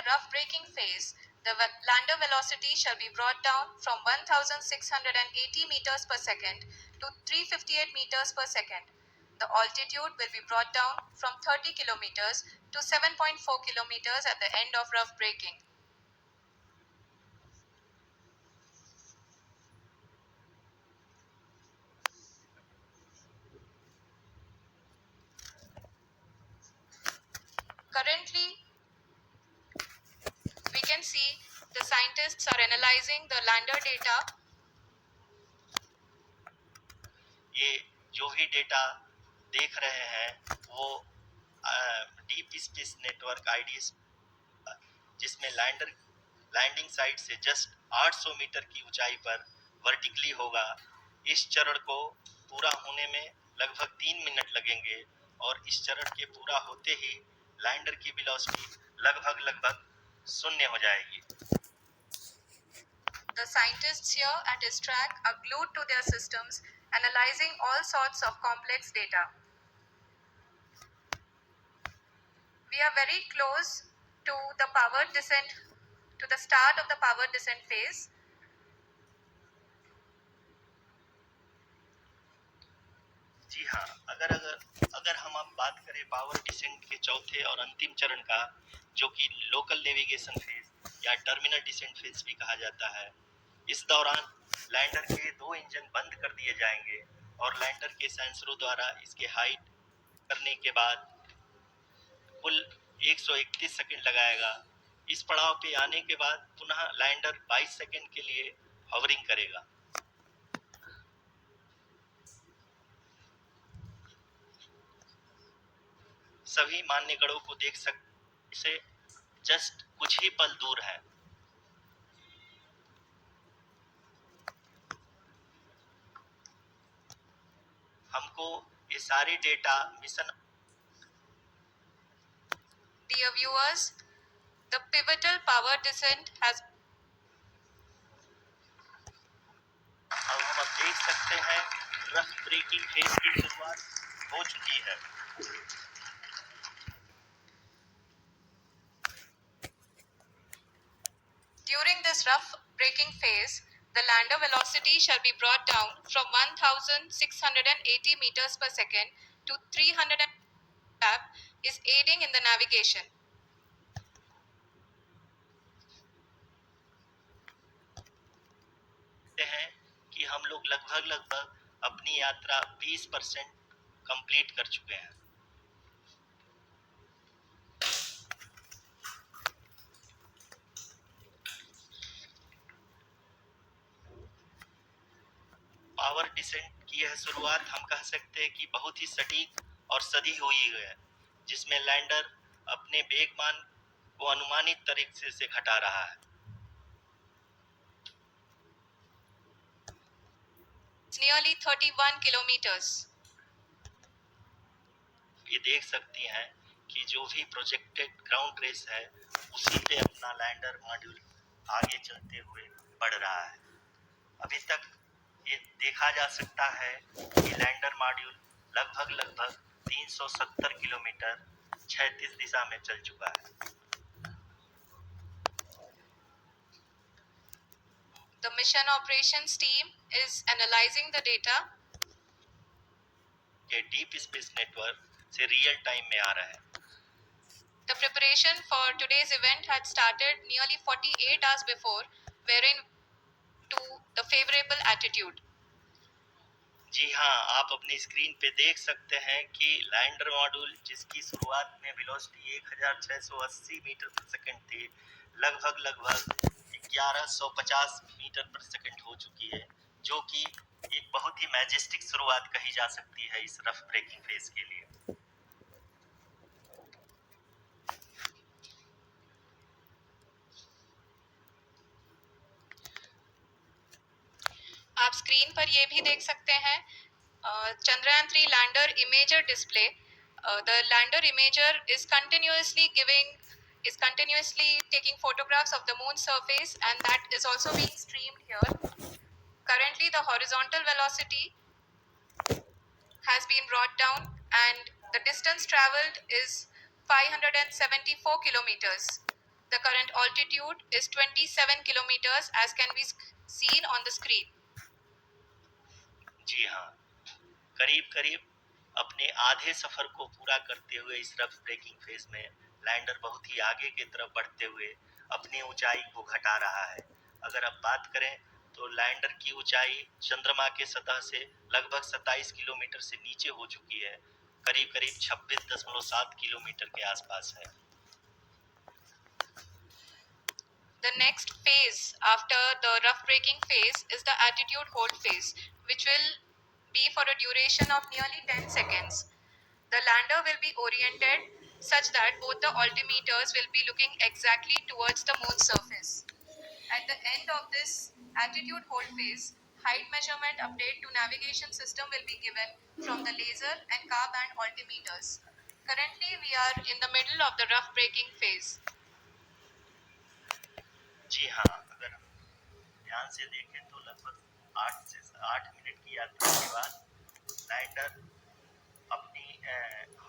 rough braking phase, the lander velocity shall be brought down from 1680 meters per second to 358 meters per second. The altitude will be brought down from 30 kilometers to 7.4 kilometers at the end of rough braking. Currently, we can see the scientists are analyzing the lander data. ये जो भी data देख रहे हैं वो deep space network IDs, जिसमें landing site से just 800 metre की ऊंचाई पर वर्टिकली होगा। इस चरण को पूरा होने में लगभग 3 मिनट लगेंगे और इस चरण के पूरा होते ही लैंडर की वेलोसिटी लगभग 0 हो जाएगी। The scientists here at ISTRAC are glued to their systems, analyzing all sorts of complex data. We are very close to the powered descent, to the start of the powered descent phase. जी हाँ, अगर हम अब बात करें power descent के चौथे और अंतिम चरण का, जो कि लोकल नेविगेशन फेज या टर्मिनल डिसेंट फेज भी कहा जाता है, इस दौरान लैंडर के 2 इंजन बंद कर दिए जाएंगे और लैंडर के सेंसरों द्वारा इसके हाइट करने के बाद कुल 131 सेकंड लगाएगा। इस पड़ाव पे आने के बाद पुनः लैंडर 22 सेकंड के लिए हवरिंग करेगा। सभी मान्यगढ़ों को देख सकते से जस्ट कुछ ही पल दूर है। हमको ये सारे data mission. Dear viewers, the pivotal power descent has. अब हम देख सकते हैं रफ ब्रेकिंग फेज की शुरुआत हो चुकी है। During this rough braking phase, the lander velocity shall be brought down from 1680 meters per second to 300. App is aiding in the navigation. हैं कि हम लोग लगभग अपनी यात्रा 20% कंप्लीट कर चुके हैं। पावर डिसेंट की यह शुरुआत हम कह सकते हैं कि बहुत ही सटीक और सधी हुई है, जिसमें लैंडर अपने वेगमान को अनुमानित तरीके से घटा रहा है। It's nearly 31 kilometers. ये देख सकती हैं कि जो भी प्रोजेक्टेड ग्राउंड रेस है उसी पे अपना लैंडर मॉड्यूल आगे चलते हुए बढ़ रहा है। अभी तक ये देखा जा सकता है कि लैंडर मॉड्यूल लगभग 370 किलोमीटर क्षैतिज दिशा में चल चुका है। The mission operations team is analyzing the data. ये डीप स्पेस नेटवर्क से रियल टाइम में आ रहा है। The preparation for today's event had started nearly 48 hours before, wherein to the favorable attitude. जी हाँ, आप अपनी स्क्रीन पे देख सकते हैं कि लैंडर मॉड्यूल जिसकी शुरुआत में वेलोसिटी 1680 मीटर पर सेकंड थी, लगभग 1150 मीटर पर सेकंड हो चुकी है, जो कि एक बहुत ही मैजेस्टिक शुरुआत कही जा सकती है इस रफ ब्रेकिंग फेज के लिए। आप स्क्रीन पर ये भी देख सकते हैं Chandrayaan 3 lander imager display. The lander imager is continuously taking photographs of the moon's surface, and that is also being streamed here. Currently, the horizontal velocity has been brought down, and the distance traveled is 574 kilometers. The current altitude is 27 kilometers as can be seen on the screen. जी हाँ, करीब करीब अपने आधे सफर को पूरा करते हुए इस रफ ब्रेकिंग फेज में लैंडर बहुत ही आगे की तरफ बढ़ते हुए अपनी ऊंचाई को घटा रहा है। अगर अब बात करें तो लैंडर की ऊंचाई चंद्रमा के सतह से लगभग 27 किलोमीटर से नीचे हो चुकी है, करीब करीब 26.7 किलोमीटर के आसपास है। The next phase after the rough braking phase is the attitude hold phase, which will be for a duration of nearly 10 seconds. The lander will be oriented such that both the altimeters will be looking exactly towards the moon's surface. At the end of this attitude hold phase, height measurement update to navigation system will be given from the laser and car band altimeters. Currently, we are in the middle of the rough braking phase. जी हाँ, अगर हम ध्यान से देखें तो लगभग 8 minute की यात्रा के बाद लैंडर अपनी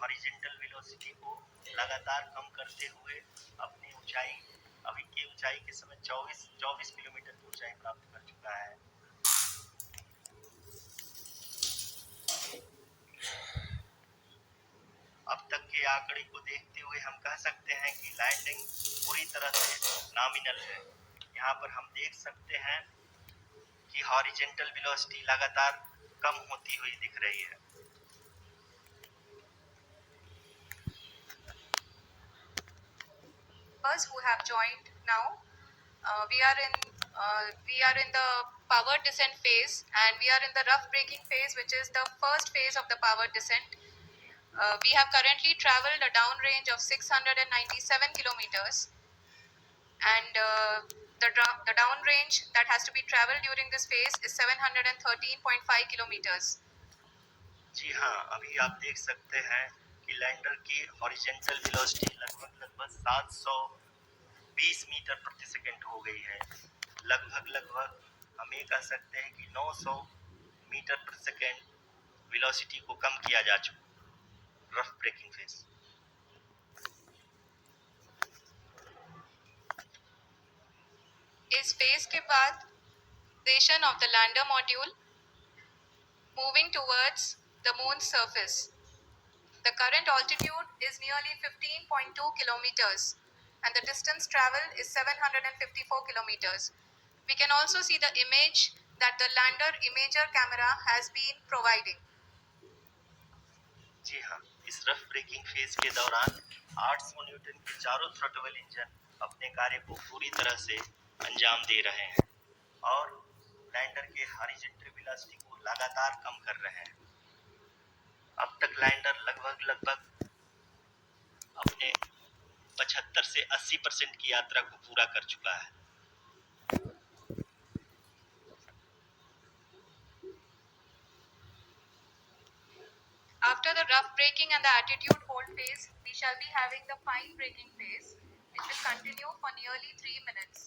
हॉरिजॉन्टल वेलोसिटी को लगातार कम करते हुए अपनी ऊंचाई अभी की ऊंचाई के समय 24 किलोमीटर की ऊंचाई प्राप्त कर चुका है। अब तक के आंकड़े को देखते हुए हम कह सकते हैं कि लैंडिंग पूरी तरह से नॉमिनल है। यहाँ पर हम देख सकते हैं कि हॉरिजॉन्टल वेलोसिटी लगातार कम होती हुई दिख रही है। Us who have joined now, we are in the power descent phase, and we are in the rough braking phase, which is the first phase of the power descent. We have currently traveled a downrange of 697 kilometers, and the downrange that has to be traveled during this phase is 713.5 kilometers. जी हाँ, अभी आप देख सकते हैं कि lander की horizontal velocity लगभग 720 metre प्रति सेकंड हो गई है। लगभग हम ये कह सकते हैं कि 900 मीटर प्रति सेकंड वेलोसिटी को कम किया जा चुका रफ ब्रेकिंग फेज। इस फेज के बाद station of the lander module moving towards the moon's surface. The current altitude is nearly 15.2 kilometers and the distance traveled is 754 kilometers. We can also see the image that the lander imager camera has been providing. जी हाँ, इस rough breaking phase के दौरान 800 Newton के चारों throttle engine अपने कार्य को पूरी तरह से अंजाम दे रहे हैं और लैंडर के हॉरिजॉन्टल वेलोसिटी को लगातार कम कर रहे हैं। अब तक लैंडर लगभग अपने 75 से 80% की यात्रा को पूरा कर चुका है। After the rough braking and the attitude hold phase, we shall be having the fine braking phase, which will continue for nearly 3 minutes.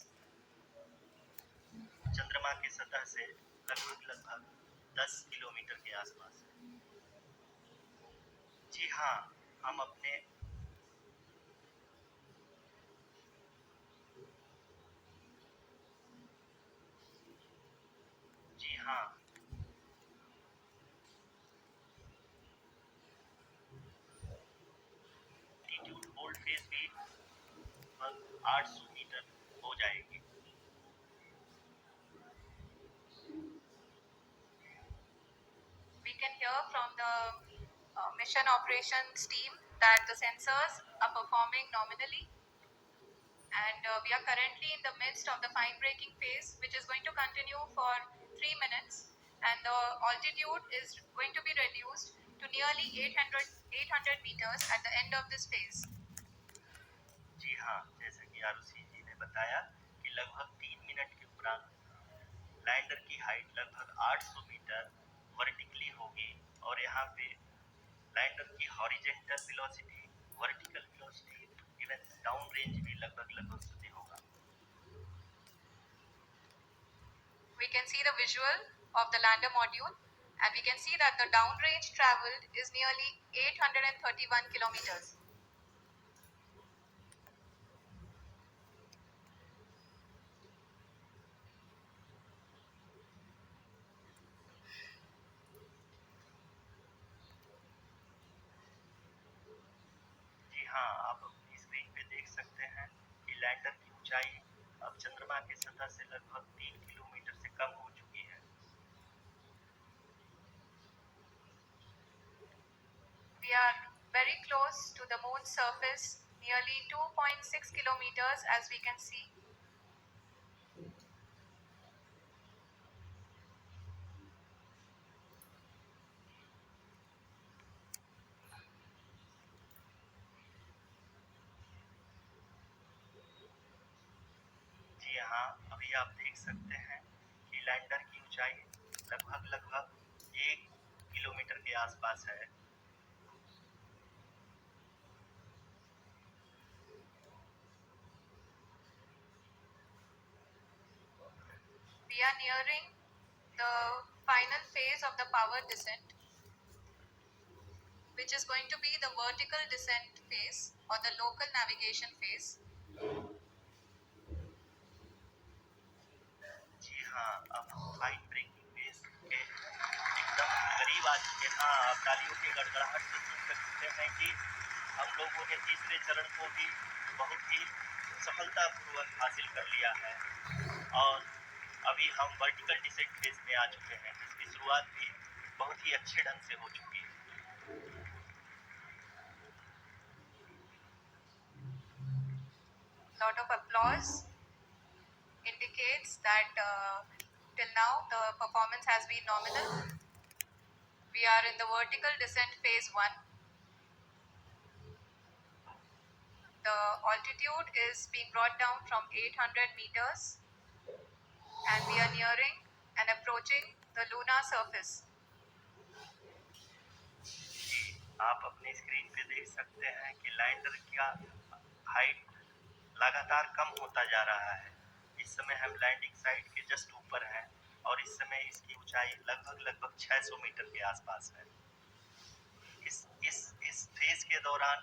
चंद्रमा की सतह से लगभग 10 किलोमीटर के आसपास है। जी हाँ, हम अपने जी हाँ, एटीट्यूड होल्ड फेज भी 800 मीटर हो जाएगी। We can hear from the mission operations team that the sensors are performing nominally, and we are currently in the midst of the fine braking phase, which is going to continue for 3 minutes, and the altitude is going to be reduced to nearly 800 meters at the end of this phase. जी हाँ, जैसा कि आरुषि जी ने बताया कि लगभग 3 minute के उपरांत lander की हाइट लगभग 800 मीटर वर्टिकली होगी और यहाँ पे लैंडर की horizontal velocity, vertical velocity, even down range भी लगभग उतने होगा। We can see the visual of the lander module, and we can see that the downrange traveled is nearly 831 kilometers. हाँ, आप अपनी स्क्रीन पे देख सकते हैं कि लैंडर की ऊंचाई अब चंद्रमा की सतह से लगभग 3 किलोमीटर से कम हो चुकी है। We are very close to the moon's surface, nearly 2.6 kilometers as we can see. जी हाँ, अभी आप देख सकते हैं कि लैंडर की ऊंचाई लगभग 1 किलोमीटर के आसपास है। We are nearing the final phase of the power descent, which is going to be the vertical descent phase or the local navigation phase. जी हाँ, अब हम फाइन ब्रेकिंग बेस के एकदम करीब आ चुके हैं। हाँ, आप तालियों की गड़गड़ाहट से सुन सकते हैं कि हम लोगों ने तीसरे चरण को भी बहुत ही सफलतापूर्वक हासिल कर लिया है और अभी हम वर्टिकल डिसेंट फेज में आ चुके हैं, जिसकी शुरुआत भी बहुत ही अच्छे ढंग से हो चुकी है। Lot of applause indicates that till now the performance has been nominal. We are in the vertical descent phase 1. The altitude is being brought down from 800 meters and we are nearing and approaching the lunar surface. जी, आप अपनी screen पे देख सकते हैं कि lander का height लगातार कम होता जा रहा है। इस समय हम लैंडिंग साइट के जस्ट ऊपर हैं और इस समय इसकी ऊंचाई लगभग 600 मीटर के आसपास है। इस फेज के दौरान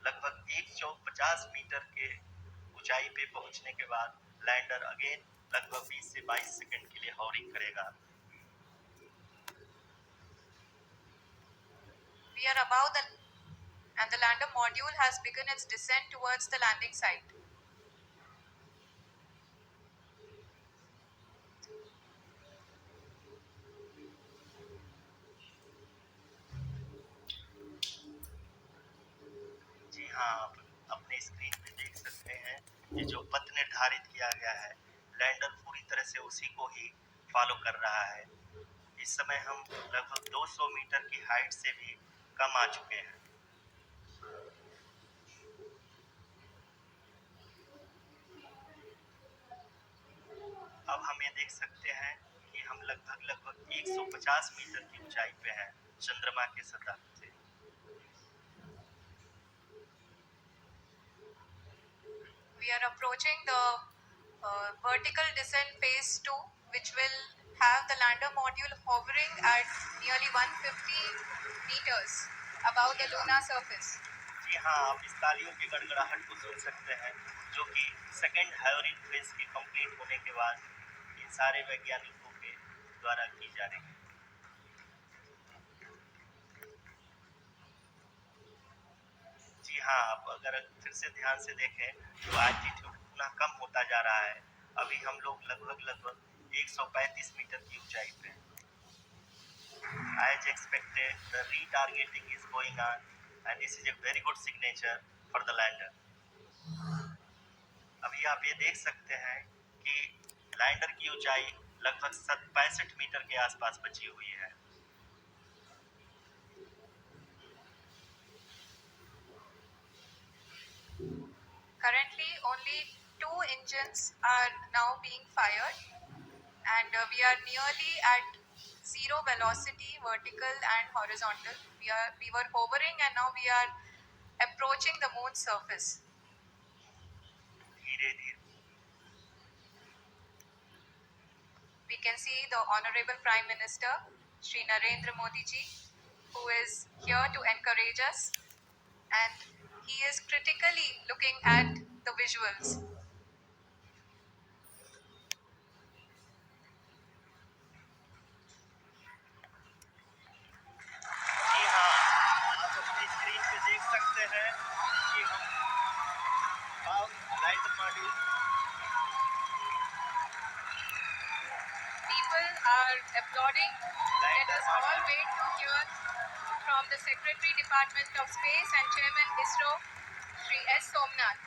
लगभग 150 मीटर के ऊंचाई पे पहुंचने के बाद लैंडर अगेन लगभग 20 से 22 सेकंड के लिए हॉवरिंग करेगा। We are above and the lander module has begun its descent towards the landing site. जी हाँ, आप अपने स्क्रीन पे देख सकते हैं ये जो पथ निर्धारित किया गया है, लैंडर पूरी तरह से उसी को ही फॉलो कर रहा है। इस समय हम लगभग 200 मीटर की हाइट से भी कम आ चुके हैं। अब हम ये देख सकते हैं कि हम लगभग 150 मीटर की ऊंचाई पे हैं चंद्रमा की सतह से। We are approaching the vertical descent phase 2, which will have the lander module hovering at nearly 150 meters above the lunar surface. जी हाँ, आप इस तालियों की गड़गड़ाहट को सुन सकते हैं, जो कि सेकेंड हाइवरिंग फेज के कंप्लीट होने के बाद इन सारे वैज्ञानिकों के द्वारा की जा रही है। जी हाँ, आप अगर फिर से ध्यान से देखें तो एल्टीट्यूड पुनः कम होता जा रहा है। अभी हम लोग लगभग 135 मीटर की ऊंचाई पे हैं। As expected, the retargeting is going on, and this is a very good signature for the lander. अभी आप ये देख सकते हैं कि लैंडर की ऊंचाई लगभग 65 मीटर के आसपास बची हुई है। Currently, only 2 engines are now being fired, and we are nearly at zero velocity, vertical and horizontal. We were hovering, and now we are approaching the moon's surface. धीरे धीरे We can see the Honorable Prime Minister, Shri Narendra Modi ji, who is here to encourage us, and he is critically looking at the visuals. जी हाँ, आप अपनी screen पे देख सकते हैं कि हम module. People are applauding. Let us all wait to hear from the Secretary Department of Space and Chairman ISRO, Shri S. Somnath.